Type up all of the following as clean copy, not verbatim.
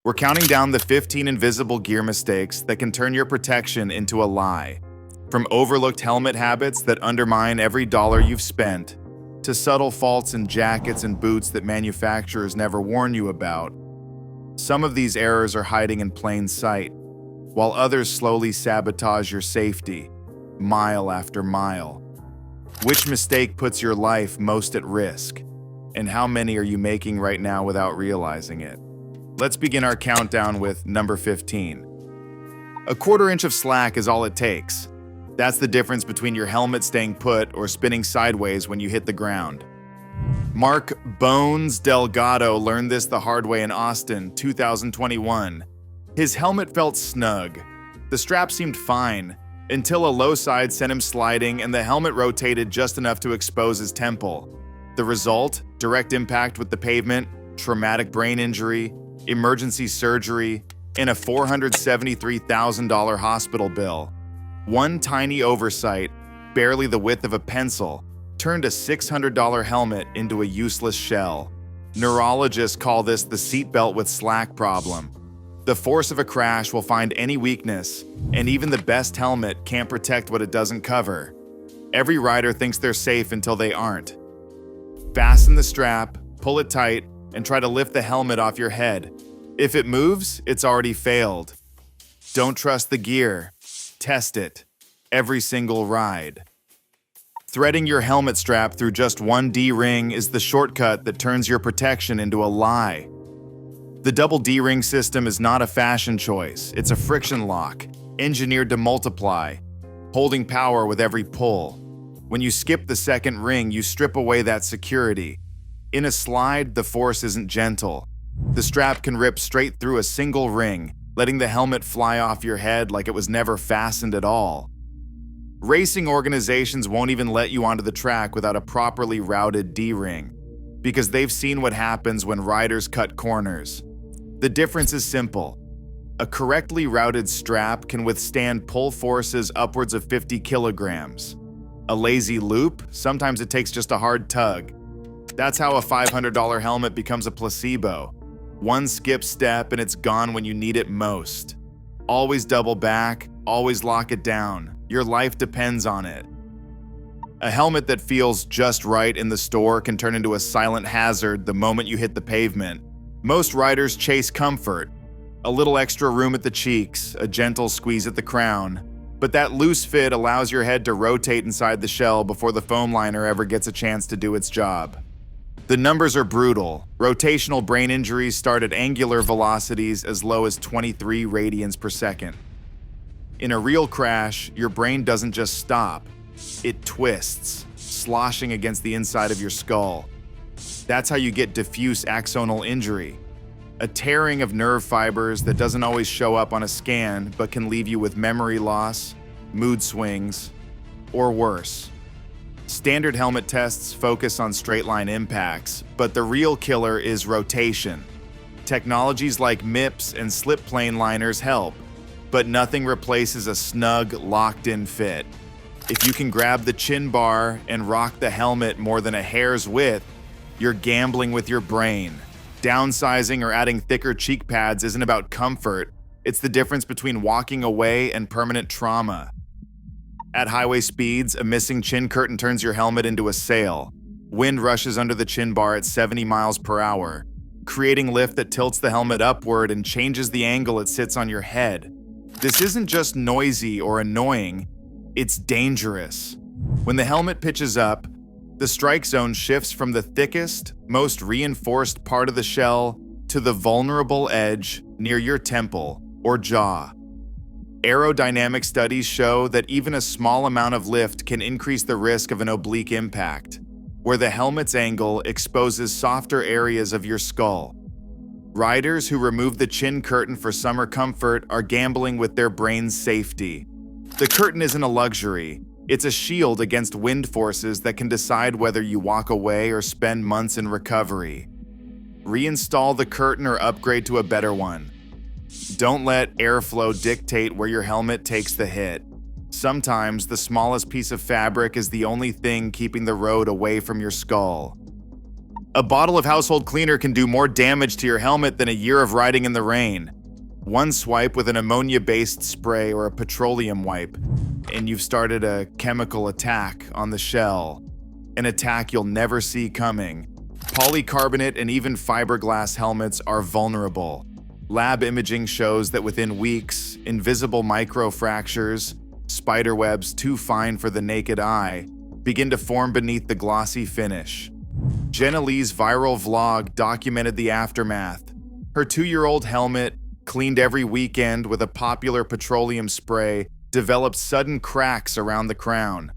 We're counting down the 15 invisible gear mistakes that can turn your protection into a lie. From overlooked helmet habits that undermine every dollar you've spent, to subtle faults in jackets and boots that manufacturers never warn you about. Some of these errors are hiding in plain sight, while others slowly sabotage your safety, mile after mile. Which mistake puts your life most at risk? And how many are you making right now without realizing it? Let's begin our countdown with number 15. A quarter inch of slack is all it takes. That's the difference between your helmet staying put or spinning sideways when you hit the ground. Mark Bones Delgado learned this the hard way in Austin, 2021. His helmet felt snug. The strap seemed fine, until a low side sent him sliding and the helmet rotated just enough to expose his temple. The result? Direct impact with the pavement, traumatic brain injury, emergency surgery, and a $473,000 hospital bill. One tiny oversight, barely the width of a pencil, turned a $600 helmet into a useless shell. Neurologists call this the seatbelt with slack problem. The force of a crash will find any weakness, and even the best helmet can't protect what it doesn't cover. Every rider thinks they're safe until they aren't. Fasten the strap, pull it tight, and try to lift the helmet off your head. If it moves, it's already failed. Don't trust the gear. Test it. Every single ride. Threading your helmet strap through just one D-ring is the shortcut that turns your protection into a lie. The double D-ring system is not a fashion choice. It's a friction lock, engineered to multiply, holding power with every pull. When you skip the second ring, you strip away that security. In a slide, the force isn't gentle. The strap can rip straight through a single ring, letting the helmet fly off your head like it was never fastened at all. Racing organizations won't even let you onto the track without a properly routed D-ring, because they've seen what happens when riders cut corners. The difference is simple. A correctly routed strap can withstand pull forces upwards of 50 kilograms. A lazy loop, sometimes it takes just a hard tug. That's how a $500 helmet becomes a placebo. One skip step and it's gone when you need it most. Always double back, always lock it down. Your life depends on it. A helmet that feels just right in the store can turn into a silent hazard the moment you hit the pavement. Most riders chase comfort, a little extra room at the cheeks, a gentle squeeze at the crown, but that loose fit allows your head to rotate inside the shell before the foam liner ever gets a chance to do its job. The numbers are brutal. Rotational brain injuries start at angular velocities as low as 23 radians per second. In a real crash, your brain doesn't just stop, it twists, sloshing against the inside of your skull. That's how you get diffuse axonal injury, a tearing of nerve fibers that doesn't always show up on a scan but can leave you with memory loss, mood swings, or worse. Standard helmet tests focus on straight-line impacts, but the real killer is rotation. Technologies like MIPS and slip plane liners help, but nothing replaces a snug, locked-in fit. If you can grab the chin bar and rock the helmet more than a hair's width, you're gambling with your brain. Downsizing or adding thicker cheek pads isn't about comfort, it's the difference between walking away and permanent trauma. At highway speeds, a missing chin curtain turns your helmet into a sail. Wind rushes under the chin bar at 70 miles per hour, creating lift that tilts the helmet upward and changes the angle it sits on your head. This isn't just noisy or annoying, it's dangerous. When the helmet pitches up, the strike zone shifts from the thickest, most reinforced part of the shell to the vulnerable edge near your temple or jaw. Aerodynamic studies show that even a small amount of lift can increase the risk of an oblique impact, where the helmet's angle exposes softer areas of your skull. Riders who remove the chin curtain for summer comfort are gambling with their brain's safety. The curtain isn't a luxury, it's a shield against wind forces that can decide whether you walk away or spend months in recovery. Reinstall the curtain or upgrade to a better one. Don't let airflow dictate where your helmet takes the hit. Sometimes the smallest piece of fabric is the only thing keeping the road away from your skull. A bottle of household cleaner can do more damage to your helmet than a year of riding in the rain. One swipe with an ammonia-based spray or a petroleum wipe, and you've started a chemical attack on the shell. An attack you'll never see coming. Polycarbonate and even fiberglass helmets are vulnerable. Lab imaging shows that within weeks, invisible microfractures, spiderwebs too fine for the naked eye, begin to form beneath the glossy finish. Jenna Lee's viral vlog documented the aftermath. Her 2-year-old helmet, cleaned every weekend with a popular petroleum spray, developed sudden cracks around the crown.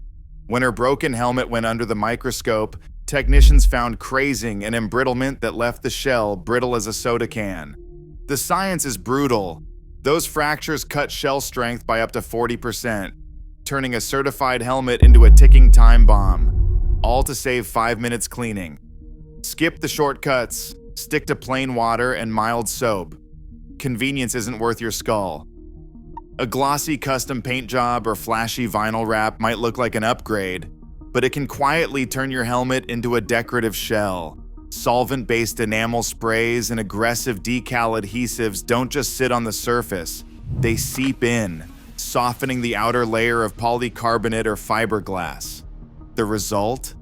When her broken helmet went under the microscope, technicians found crazing and embrittlement that left the shell brittle as a soda can. The science is brutal. Those fractures cut shell strength by up to 40%, turning a certified helmet into a ticking time bomb, all to save 5 minutes cleaning. Skip the shortcuts, stick to plain water and mild soap. Convenience isn't worth your skull. A glossy custom paint job or flashy vinyl wrap might look like an upgrade, but it can quietly turn your helmet into a decorative shell. Solvent-based enamel sprays and aggressive decal adhesives don't just sit on the surface, they seep in, softening the outer layer of polycarbonate or fiberglass. The result?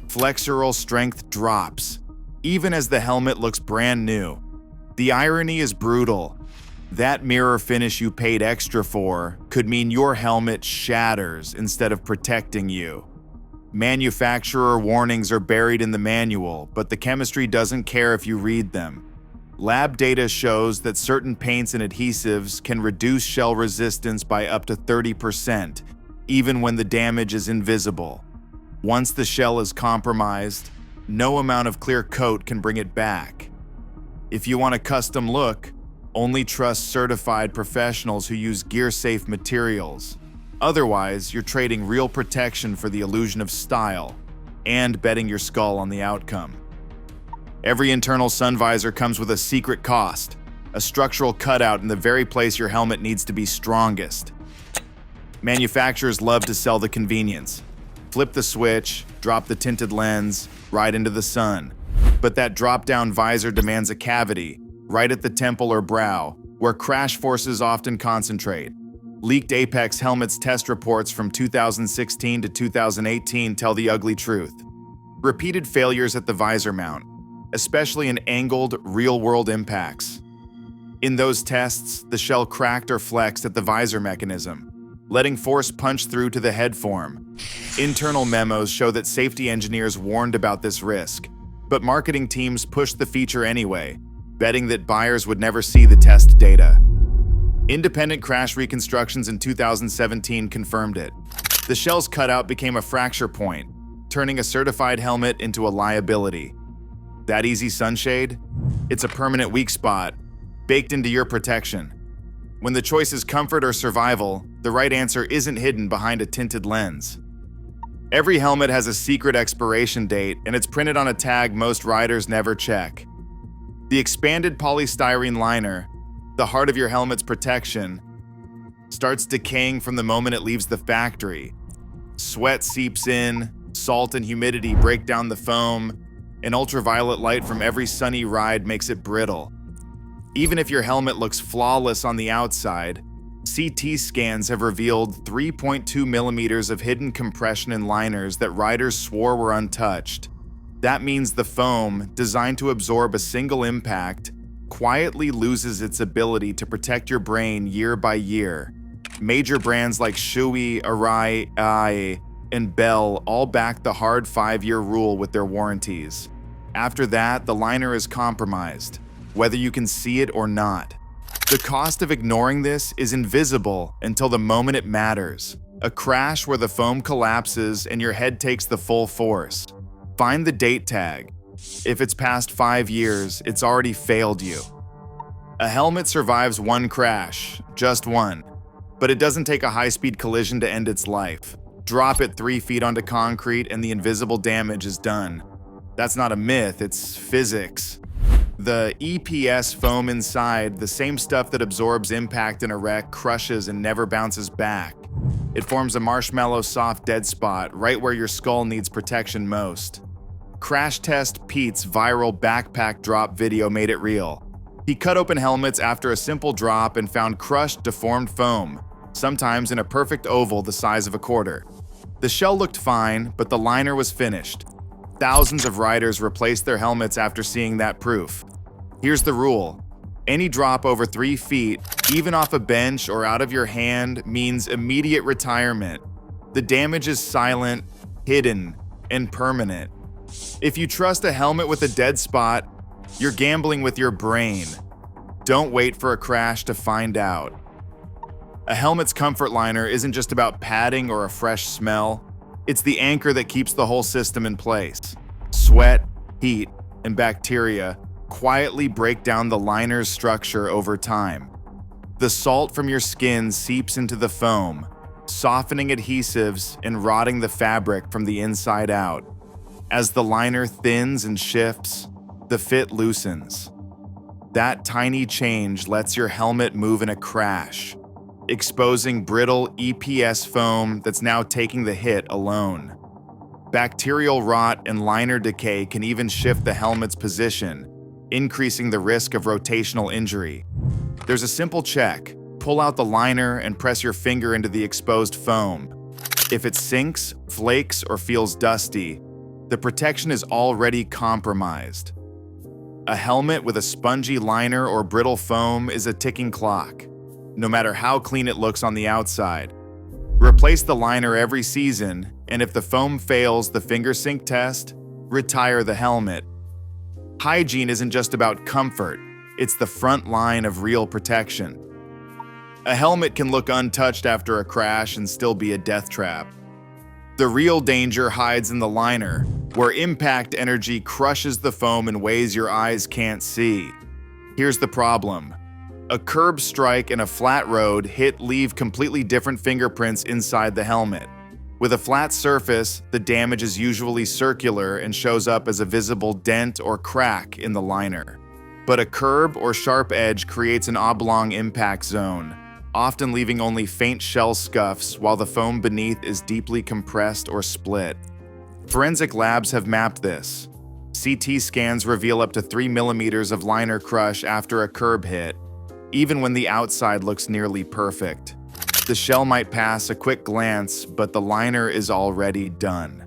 Flexural strength drops, even as the helmet looks brand new. The irony is brutal. That mirror finish you paid extra for could mean your helmet shatters instead of protecting you. Manufacturer warnings are buried in the manual, but the chemistry doesn't care if you read them. Lab data shows that certain paints and adhesives can reduce shell resistance by up to 30%, even when the damage is invisible. Once the shell is compromised, no amount of clear coat can bring it back. If you want a custom look, only trust certified professionals who use gear-safe materials. Otherwise, you're trading real protection for the illusion of style and betting your skull on the outcome. Every internal sun visor comes with a secret cost, a structural cutout in the very place your helmet needs to be strongest. Manufacturers love to sell the convenience. Flip the switch, drop the tinted lens, ride into the sun. But that drop-down visor demands a cavity, right at the temple or brow, where crash forces often concentrate. Leaked Apex helmets test reports from 2016 to 2018 tell the ugly truth. Repeated failures at the visor mount, especially in angled, real-world impacts. In those tests, the shell cracked or flexed at the visor mechanism, letting force punch through to the head form. Internal memos show that safety engineers warned about this risk, but marketing teams pushed the feature anyway, betting that buyers would never see the test data. Independent crash reconstructions in 2017 confirmed it. The shell's cutout became a fracture point, turning a certified helmet into a liability. That easy sunshade? It's a permanent weak spot, baked into your protection. When the choice is comfort or survival, the right answer isn't hidden behind a tinted lens. Every helmet has a secret expiration date, and it's printed on a tag most riders never check. The expanded polystyrene liner, the heart of your helmet's protection, starts decaying from the moment it leaves the factory. Sweat seeps in, salt and humidity break down the foam, and ultraviolet light from every sunny ride makes it brittle. Even if your helmet looks flawless on the outside, CT scans have revealed 3.2 millimeters of hidden compression in liners that riders swore were untouched. That means the foam, designed to absorb a single impact, quietly loses its ability to protect your brain year by year. Major brands like Shoei, Arai, and Bell all back the hard 5-year rule with their warranties. After that, the liner is compromised, whether you can see it or not. The cost of ignoring this is invisible until the moment it matters. A crash where the foam collapses and your head takes the full force. Find the date tag. If it's past 5 years, it's already failed you. A helmet survives one crash, just one, but it doesn't take a high-speed collision to end its life. Drop it 3 feet onto concrete and the invisible damage is done. That's not a myth, it's physics. The EPS foam inside, the same stuff that absorbs impact in a wreck, crushes and never bounces back. It forms a marshmallow soft dead spot right where your skull needs protection most. Crash Test Pete's viral backpack drop video made it real. He cut open helmets after a simple drop and found crushed, deformed foam, sometimes in a perfect oval the size of a quarter. The shell looked fine, but the liner was finished. Thousands of riders replaced their helmets after seeing that proof. Here's the rule. Any drop over 3 feet, even off a bench or out of your hand, means immediate retirement. The damage is silent, hidden, and permanent. If you trust a helmet with a dead spot, you're gambling with your brain. Don't wait for a crash to find out. A helmet's comfort liner isn't just about padding or a fresh smell. It's the anchor that keeps the whole system in place. Sweat, heat, and bacteria quietly break down the liner's structure over time. The salt from your skin seeps into the foam, softening adhesives and rotting the fabric from the inside out. As the liner thins and shifts, the fit loosens. That tiny change lets your helmet move in a crash, exposing brittle EPS foam that's now taking the hit alone. Bacterial rot and liner decay can even shift the helmet's position, increasing the risk of rotational injury. There's a simple check. Pull out the liner and press your finger into the exposed foam. If it sinks, flakes, or feels dusty, the protection is already compromised. A helmet with a spongy liner or brittle foam is a ticking clock, no matter how clean it looks on the outside. Replace the liner every season, and if the foam fails the finger sync test, retire the helmet. Hygiene isn't just about comfort, it's the front line of real protection. A helmet can look untouched after a crash and still be a death trap. The real danger hides in the liner, where impact energy crushes the foam in ways your eyes can't see. Here's the problem. A curb strike and a flat road leave completely different fingerprints inside the helmet. With a flat surface, the damage is usually circular and shows up as a visible dent or crack in the liner. But a curb or sharp edge creates an oblong impact zone, often leaving only faint shell scuffs while the foam beneath is deeply compressed or split. Forensic labs have mapped this. CT scans reveal up to 3 millimeters of liner crush after a curb hit, even when the outside looks nearly perfect. The shell might pass a quick glance, but the liner is already done.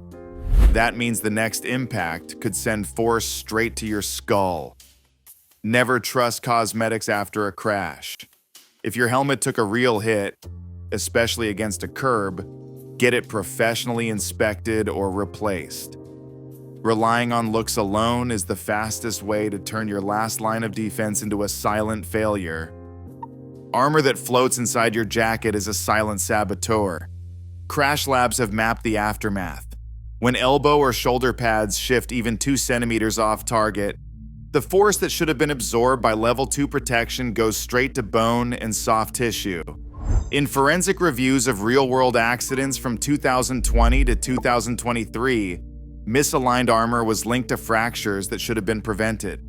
That means the next impact could send force straight to your skull. Never trust cosmetics after a crash. If your helmet took a real hit, especially against a curb, get it professionally inspected or replaced. Relying on looks alone is the fastest way to turn your last line of defense into a silent failure. Armor that floats inside your jacket is a silent saboteur. Crash labs have mapped the aftermath. When elbow or shoulder pads shift even 2 centimeters off target, the force that should have been absorbed by level 2 protection goes straight to bone and soft tissue. In forensic reviews of real-world accidents from 2020 to 2023, misaligned armor was linked to fractures that should have been prevented.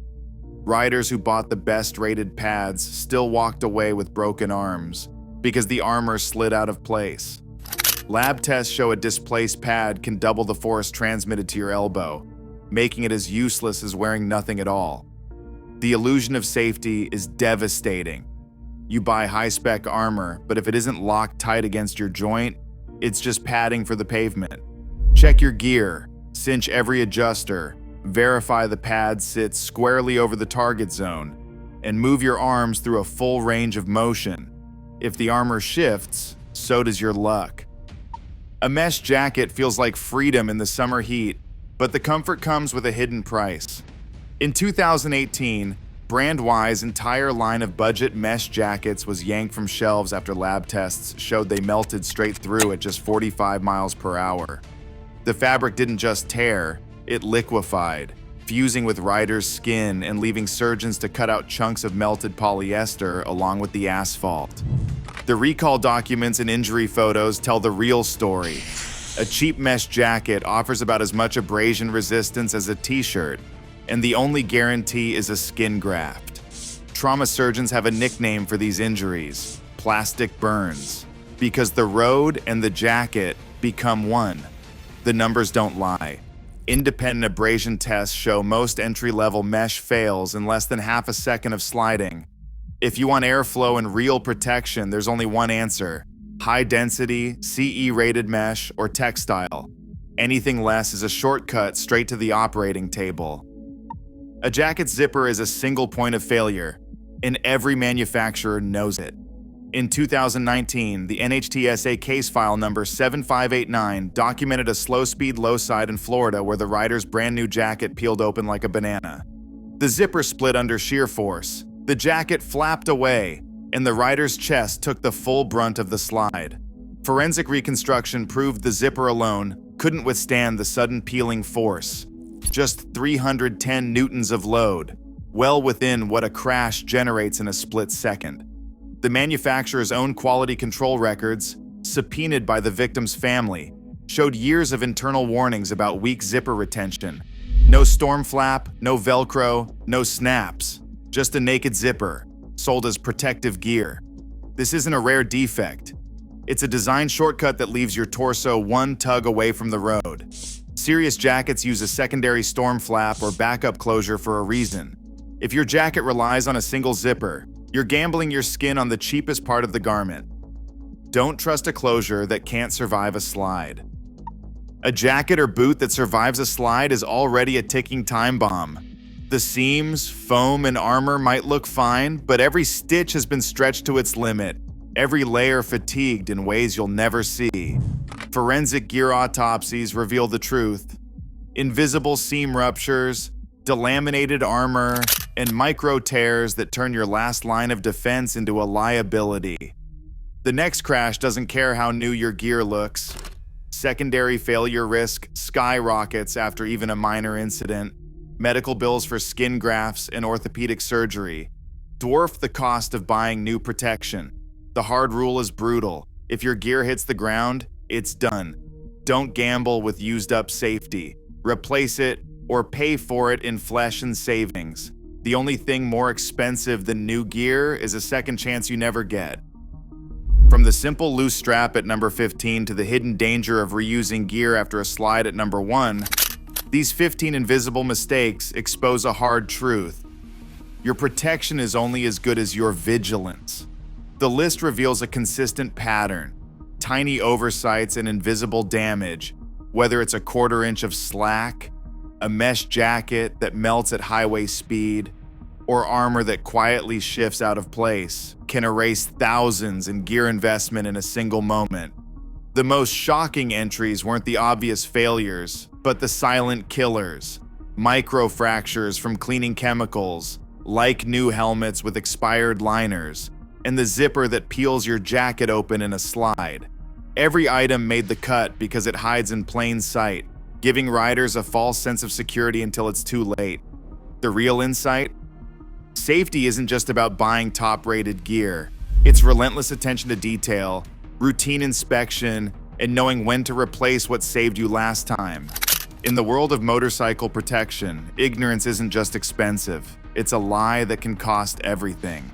Riders who bought the best-rated pads still walked away with broken arms because the armor slid out of place. Lab tests show a displaced pad can double the force transmitted to your elbow, making it as useless as wearing nothing at all. The illusion of safety is devastating. You buy high-spec armor, but if it isn't locked tight against your joint, it's just padding for the pavement. Check your gear, cinch every adjuster, verify the pad sits squarely over the target zone, and move your arms through a full range of motion. If the armor shifts, so does your luck. A mesh jacket feels like freedom in the summer heat, but the comfort comes with a hidden price. In 2018, Brandwise' entire line of budget mesh jackets was yanked from shelves after lab tests showed they melted straight through at just 45 miles per hour. The fabric didn't just tear, it liquefied, fusing with riders' skin and leaving surgeons to cut out chunks of melted polyester along with the asphalt. The recall documents and injury photos tell the real story. A cheap mesh jacket offers about as much abrasion resistance as a t-shirt, and the only guarantee is a skin graft. Trauma surgeons have a nickname for these injuries, plastic burns, because the road and the jacket become one. The numbers don't lie. Independent abrasion tests show most entry-level mesh fails in less than half a second of sliding. If you want airflow and real protection, there's only one answer: high-density, CE-rated mesh or textile. Anything less is a shortcut straight to the operating table. A jacket zipper is a single point of failure, and every manufacturer knows it. In 2019, the NHTSA case file number 7589 documented a slow-speed low side in Florida where the rider's brand new jacket peeled open like a banana. The zipper split under shear force, the jacket flapped away, and the rider's chest took the full brunt of the slide. Forensic reconstruction proved the zipper alone couldn't withstand the sudden peeling force. Just 310 newtons of load, well within what a crash generates in a split second. The manufacturer's own quality control records, subpoenaed by the victim's family, showed years of internal warnings about weak zipper retention. No storm flap, no Velcro, no snaps, just a naked zipper, sold as protective gear. This isn't a rare defect. It's a design shortcut that leaves your torso one tug away from the road. Serious jackets use a secondary storm flap or backup closure for a reason. If your jacket relies on a single zipper, you're gambling your skin on the cheapest part of the garment. Don't trust a closure that can't survive a slide. A jacket or boot that survives a slide is already a ticking time bomb. The seams, foam, and armor might look fine, but every stitch has been stretched to its limit, every layer fatigued in ways you'll never see. Forensic gear autopsies reveal the truth. Invisible seam ruptures, delaminated armor, and micro tears that turn your last line of defense into a liability. The next crash doesn't care how new your gear looks. Secondary failure risk skyrockets after even a minor incident. Medical bills for skin grafts and orthopedic surgery dwarf the cost of buying new protection. The hard rule is brutal. If your gear hits the ground, it's done. Don't gamble with used-up safety. Replace it or pay for it in flesh and savings. The only thing more expensive than new gear is a second chance you never get. From the simple loose strap at number 15 to the hidden danger of reusing gear after a slide at number 1, these 15 invisible mistakes expose a hard truth. Your protection is only as good as your vigilance. The list reveals a consistent pattern: tiny oversights and invisible damage, whether it's a quarter inch of slack, a mesh jacket that melts at highway speed, or armor that quietly shifts out of place, can erase thousands in gear investment in a single moment. The most shocking entries weren't the obvious failures, but the silent killers. Microfractures from cleaning chemicals, like new helmets with expired liners, and the zipper that peels your jacket open in a slide. Every item made the cut because it hides in plain sight, giving riders a false sense of security until it's too late. The real insight? Safety isn't just about buying top-rated gear. It's relentless attention to detail, routine inspection, and knowing when to replace what saved you last time. In the world of motorcycle protection, ignorance isn't just expensive. It's a lie that can cost everything.